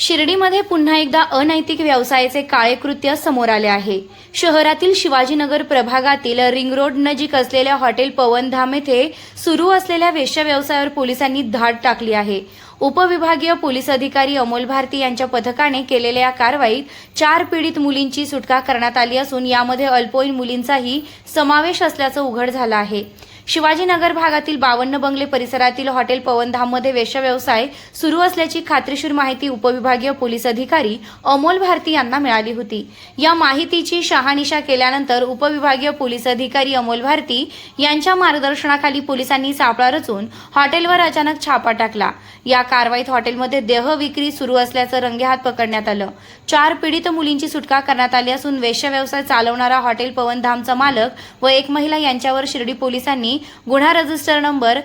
शिर्डीमध्ये पुन्हा एकदा अनैतिक व्यवसायाचे काळे कृत्य समोर आले आहे। शहरातील शिवाजीनगर प्रभागातील रिंग रोड नजीक असलेल्या हॉटेल पवनधाम येथे सुरू असलेल्या वेश्या व्यवसायावर पोलिसांनी धाड टाकली आहे। उपविभागीय पोलीस अधिकारी अमोल भारती यांच्या पथकाने केलेल्या या कारवाईत 4 पीडित मुलींची सुटका करण्यात आली असून यामध्ये अल्पवयीन मुलींचाही समावेश असल्याचं उघड झालं आहे। शिवाजीनगर भागातील 52 बंगले परिसरातील हॉटेल पवनधाममध्ये वेश्या व्यवसाय सुरू असल्याची खात्रीशीर माहिती उपविभागीय पोलीस अधिकारी अमोल भारती यांना मिळाली होती। या माहितीची शहानिशा केल्यानंतर उपविभागीय पोलीस अधिकारी अमोल भारती यांच्या मार्गदर्शनाखाली पोलिसांनी सापळा रचून हॉटेलवर अचानक छापा टाकला। या कारवाईत हॉटेलमध्ये देह विक्री सुरू असल्याचं रंगेहात पकडण्यात आलं। 4 पीडित मुलींची सुटका करण्यात आली असून वेश्या व्यवसाय चालवणारा हॉटेल पवनधामचा मालक व एक महिला यांच्यावर शिर्डी पोलिसांनी गुन्हा रजिस्टर नंबर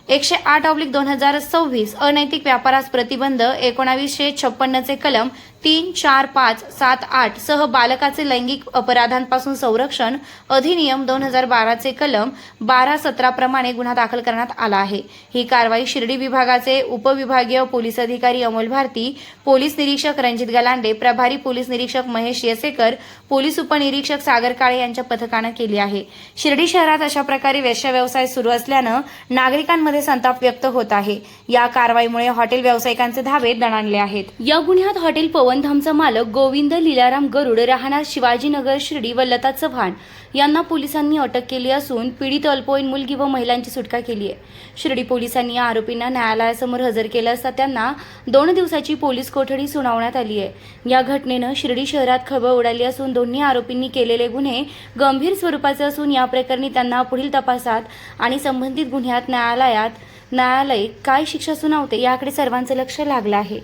108/2026 अनैतिक व्यापारास प्रतिबंध 1956 चे कलम 3, 4, 5, 7, 8 सह बालकाचे लैंगिक अपराधांपासून संरक्षण अधिनियम 2012 चे कलम 12, 17 प्रमाणे गुन्हा दाखल करण्यात आला आहे। ही कारवाई शिर्डी विभागाचे उपविभागीय पोलीस अधिकारी अमोल भारती, पोलीस निरीक्षक रणजित गलांडे, प्रभारी पोलीस निरीक्षक महेश येसेकर, पोलीस उपनिरीक्षक सागर काळे यांच्या पथकाने केली आहे। शिर्डी शहरात अशा प्रकारे वेश्या व्यवसाय सुरू असल्याने नागरिकांमध्ये संताप व्यक्त होत आहे। या कारवाईमुळे हॉटेल व्यावसायिकांचे धावे दणाणले आहेत। या गुन्ह्यात हॉटेल पवनधामचा मालक गोविंद लीलाराम गरुड राहणार शिवाजीनगर शिर्डी व लता चव्हाण यांना पोलिसांनी अटक केली असून पीडित अल्पवयीन मुलगी व महिलांची सुटका केली आहे। शिर्डी पोलिसांनी या आरोपींना न्यायालयासमोर हजर केलं असता त्यांना 2 दिवसाची पोलीस कोठडी सुनावण्यात आली आहे। या घटनेनं शिर्डी शहरात खळबळ उडाली असून दोन्ही आरोपींनी केलेले गुन्हे गंभीर स्वरूपाचे असून या प्रकरणी त्यांना पुढील तपासात आणि संबंधित गुन्ह्यात न्यायालय काय शिक्षा सुनावते याकडे सर्वांचं लक्ष लागलं आहे।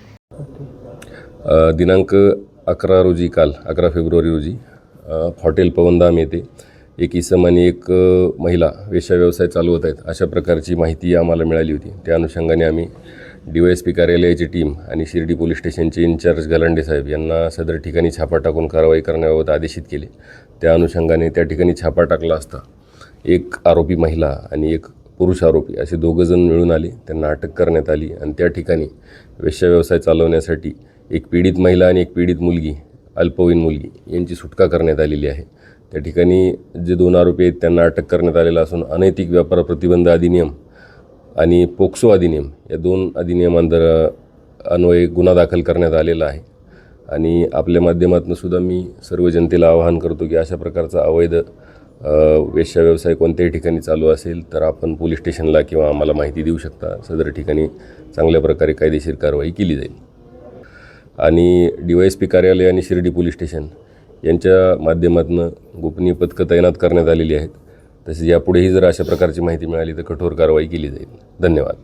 दिनांक 11 रोजी काल 11 फेब्रुवारी रोजी हॉटेल पवनधाम येथे एक इसम आणि एक महिला वेश्या व्यवसाय चालवत आहेत अशा प्रकारची माहिती आम्हाला मिळाली होती। त्या अनुषंगाने आम्ही DYSP कार्यालयाची टीम आणि शिर्डी पोलीस स्टेशनचे इन्चार्ज गलांडे साहेब यांना सदर ठिकाणी छापा टाकून कारवाई करण्याबाबत आदेशित केले। त्या अनुषंगाने त्या ठिकाणी छापा टाकला असता एक आरोपी महिला आणि एक पुरुष आरोपी असे 2 जण मिळून आले, त्यांना अटक करण्यात आली आणि त्या ठिकाणी वेश्या व्यवसाय चालवण्यासाठी एक पीडित महिला आणि एक पीडित मुलगी अल्पवयीन मुलगी यांची सुटका करण्यात आलेली आहे। त्या ठिकाणी जे 2 आरोपी आहेत त्यांना अटक करण्यात आलेला असून अनैतिक व्यापार प्रतिबंध अधिनियम आणि पोक्सो अधिनियम या 2 अधिनियमांअन्वये गुन्हा दाखल करण्यात आलेला आहे। आणि आपल्या माध्यमातून सुद्धा मी सर्व जनतेला आवाहन करतो की अशा प्रकारचा अवैध वेश्या व्यवसाय कोणत्याही ठिकाणी चालू असेल तर आपण पोलीस स्टेशनला किंवा आम्हाला माहिती देऊ शकता। सदर ठिकाणी चांगल्या प्रकारे कायदेशीर कारवाई केली जाईल। आणि DYSP कार्यालय आणि शिर्डी पोलीस स्टेशन यांच्या माध्यमातून गोपनीय पथकं तैनात करण्यात आलेली आहेत। तसेच यापुढेही जर अशा प्रकारची माहिती मिळाली तर कठोर कारवाई केली जाईल। धन्यवाद।